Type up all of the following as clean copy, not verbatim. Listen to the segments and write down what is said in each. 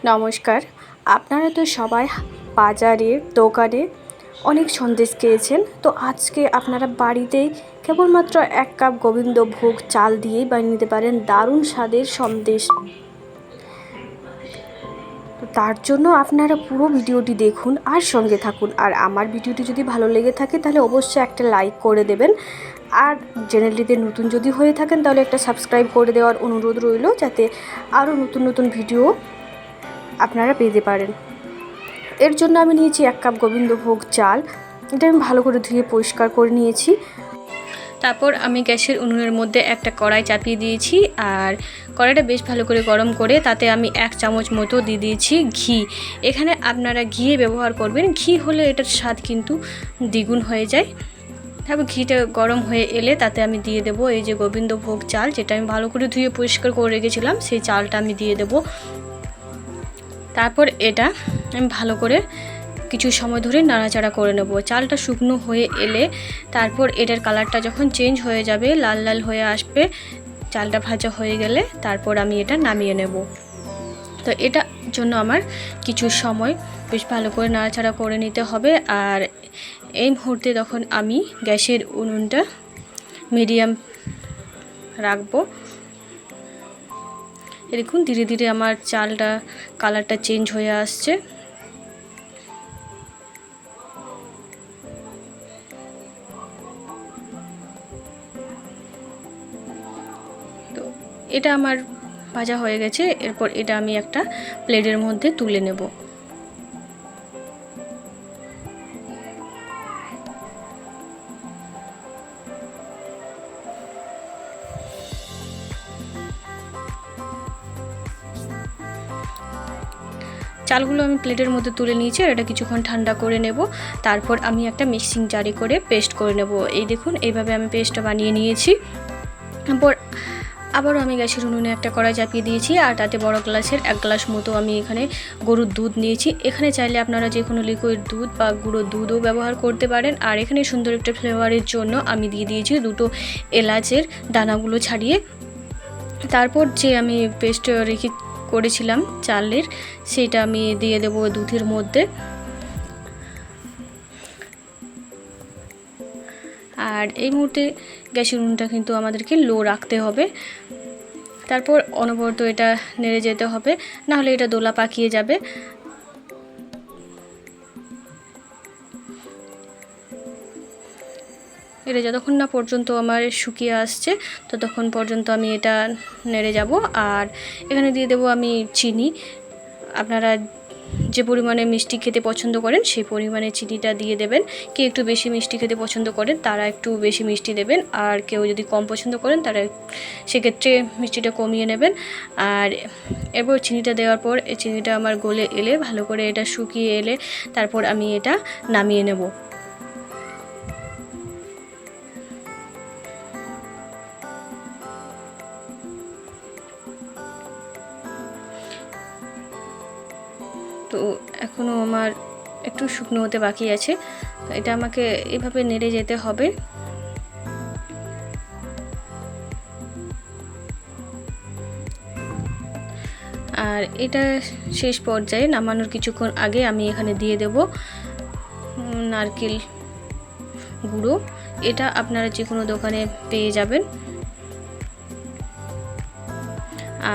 নমস্কার। আপনারা তো সবাই বাজারে দোকানে অনেক সন্দেশ খেয়েছেন, তো আজকে আপনারা বাড়িতেই কেবলমাত্র 1 কাপ গোবিন্দভোগ চাল দিয়েই বানিয়ে নিতে পারেন দারুণ স্বাদের সন্দেশ। তো তার জন্য আপনারা পুরো ভিডিওটি দেখুন আর সঙ্গে থাকুন। আর আমার ভিডিওটি যদি ভালো লেগে থাকে তাহলে অবশ্যই একটা লাইক করে দেবেন, আর চ্যানেলটিতে নতুন যদি হয়ে থাকেন তাহলে একটা সাবস্ক্রাইব করে দেওয়ার অনুরোধ রইল, যাতে আরও নতুন নতুন ভিডিও আপনারা পেতে পারেন। এর জন্য আমি নিয়েছি 1 কাপ গোবিন্দভোগ চাল। এটা আমি ভালো করে ধুয়ে পরিষ্কার করে নিয়েছি। তারপর আমি গ্যাসের উনুনের মধ্যে একটা কড়াই চাপিয়ে দিয়েছি, আর কড়াইটা বেশ ভালো করে গরম করে তাতে আমি 1 চামচ মতো দিয়ে দিয়েছি ঘি। এখানে আপনারা ঘি ব্যবহার করবেন, ঘি হলে এটার স্বাদ কিন্তু দ্বিগুণ হয়ে যায়। তারপর ঘিটা গরম হয়ে এলে তাতে আমি দিয়ে দেবো এই যে গোবিন্দভোগ চাল, যেটা আমি ভালো করে ধুয়ে পরিষ্কার করে রেখেছিলাম, সেই চালটা আমি দিয়ে দেবো। তারপর এটা আমি ভালো করে কিছু সময় ধরে নাড়াচাড়া করে নেব। চালটা শুকনো হয়ে এলে তারপর এটার কালারটা যখন চেঞ্জ হয়ে যাবে, লাল লাল হয়ে আসবে, চালটা ভাজা হয়ে গেলে তারপর আমি এটা নামিয়ে নেব। তো এটার জন্য আমার কিছু সময় বেশ ভালো করে নাড়াচাড়া করে নিতে হবে। আর এই মুহূর্তে তখন আমি গ্যাসের উনুনটা মিডিয়াম রাখবো। দেখুন ধীরে ধীরে আমার চালটা কালারটা চেঞ্জ হয়ে আসছে। তো এটা আমার ভাজা হয়ে গেছে। এরপর এটা আমি একটা প্লেটের মধ্যে তুলে নেব। চালগুলো আমি প্লেটের মধ্যে তুলে নিয়েছি, আর এটা কিছুক্ষণ ঠান্ডা করে নেব। তারপর আমি একটা মিক্সিং জারে করে পেস্ট করে নেব। এই দেখুন এইভাবে আমি পেস্টটা বানিয়ে নিয়েছি। তারপর আবারও আমি গ্যাসের উনুনে একটা কড়াই চাপিয়ে দিয়েছি, আর তাতে বড় গ্লাসের 1 গ্লাস মতো আমি এখানে গরুর দুধ নিয়েছি। এখানে চাইলে আপনারা যে কোনো লিকুইড দুধ বা গুঁড়ো দুধও ব্যবহার করতে পারেন। আর এখানে সুন্দর একটা ফ্লেভারের জন্য আমি দিয়ে দিয়েছি 2টো এলাচের দানাগুলো ছাড়িয়ে। তারপর যে আমি পেস্ট করেছিলাম চালের, সেটা আমি দিয়ে দেব দুধের মধ্যে। আর এই মুহূর্তে গ্যাসের উনুনটা কিন্তু আমাদেরকে লো রাখতে হবে। তারপর অনবরত এটা নেড়ে যেতে হবে, না হলে এটা দোলা পাকিয়ে যাবে। এটা যতক্ষণ না পর্যন্ত আমার শুকিয়ে আসছে ততক্ষণ পর্যন্ত আমি এটা নেড়ে যাব। আর এখানে দিয়ে দেবো আমি চিনি। আপনারা যে পরিমাণে মিষ্টি খেতে পছন্দ করেন সেই পরিমাণে চিনিটা দিয়ে দেবেন। কেউ একটু বেশি মিষ্টি খেতে পছন্দ করেন তারা একটু বেশি মিষ্টি দেবেন, আর কেউ যদি কম পছন্দ করেন তারা সেক্ষেত্রে মিষ্টিটা কমিয়ে নেবেন। আর এরপর চিনিটা দেওয়ার পর এই চিনিটা আমার গলে এলে, ভালো করে এটা শুকিয়ে এলে তারপর আমি এটা নামিয়ে নেব। তো এখনও আমার একটু শুকনো হতে বাকি আছে, এটা আমাকে এভাবে নেড়ে যেতে হবে। আর এটা শেষ পর্যায়ে নামানোর কিছুক্ষণ আগে আমি এখানে দিয়ে দেব নারকেল গুঁড়ো। এটা আপনারা যে কোনো দোকানে পেয়ে যাবেন।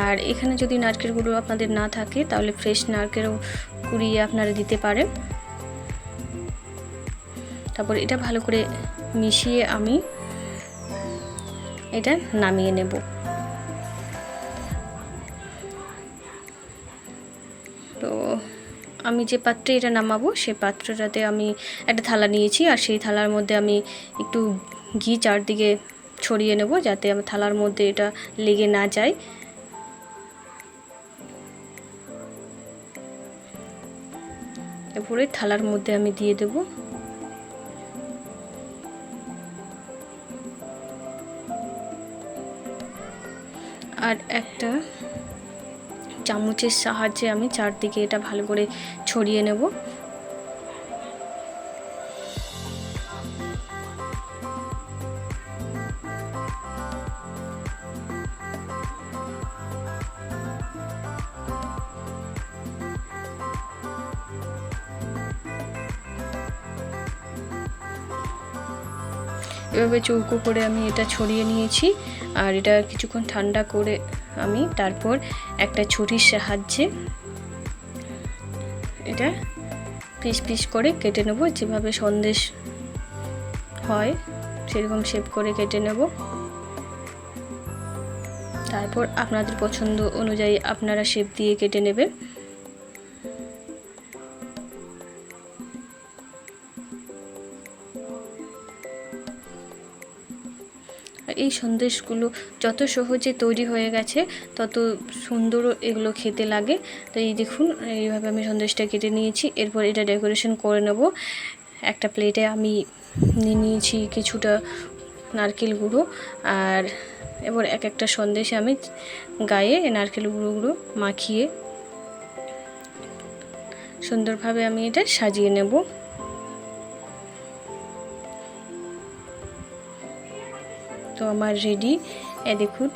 আর এখানে যদি নারকেল গুঁড়ো আপনাদের না থাকে তাহলে ফ্রেশ নারকেল কুড়িয়ে আপনারা দিতে পারেন। তারপর এটা ভালো করে মিশিয়ে আমি এটা নামিয়ে নেব। তো আমি যে পাত্রে এটা নামাবো সেই পাত্রটাতে আমি একটা থালা নিয়েছি, আর সেই থালার মধ্যে আমি একটু ঘি চারদিকে ছড়িয়ে নেব, যাতে আমার থালার মধ্যে এটা লেগে না যায়। এরপরে থালার মধ্যে আমি দিয়ে দেব। আর একটা চামচের সাহায্যে আমি চারদিকে এটা ভালো করে ছড়িয়ে নেব। এভাবে চৌকো করে আমি এটা ছড়িয়ে নিয়েছি। আর এটা কিছুক্ষণ ঠান্ডা করে আমি তারপর একটা ছুরির সাহায্যে এটা পিস পিস করে কেটে নেব। যেভাবে সন্দেশ হয় সেরকম শেপ করে কেটে নেব। তারপর আপনাদের পছন্দ অনুযায়ী আপনারা শেপ দিয়ে কেটে নেবেন। এই সন্দেশগুলো যত সহজে তৈরি হয়ে গেছে তত সুন্দরও এগুলো খেতে লাগে। তো এই দেখুন এইভাবে আমি সন্দেশটা কেটে নিয়েছি। এরপর এটা ডেকোরেশন করে নেব। একটা প্লেটে আমি নিয়ে নিয়েছি কিছুটা নারকেল গুঁড়ো, আর এবার এক একটা সন্দেশে আমি গায়ে নারকেল গুঁড়োগুলো মাখিয়ে সুন্দরভাবে আমি এটা সাজিয়ে নেব। তো আমার রেডি। দেখুন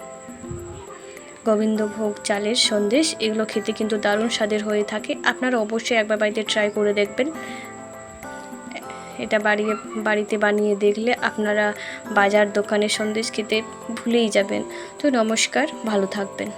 গোবিন্দভোগ চালের সন্দেশ। এগুলো খেতে কিন্তু দারুণ স্বাদের হয়ে থাকে। আপনারা অবশ্যই একবার বাড়িতে ট্রাই করে দেখবেন। এটা বাড়িতে বানিয়ে দেখলে আপনারা বাজার দোকানের সন্দেশ খেতে ভুলেই যাবেন। তো নমস্কার, ভালো থাকবেন।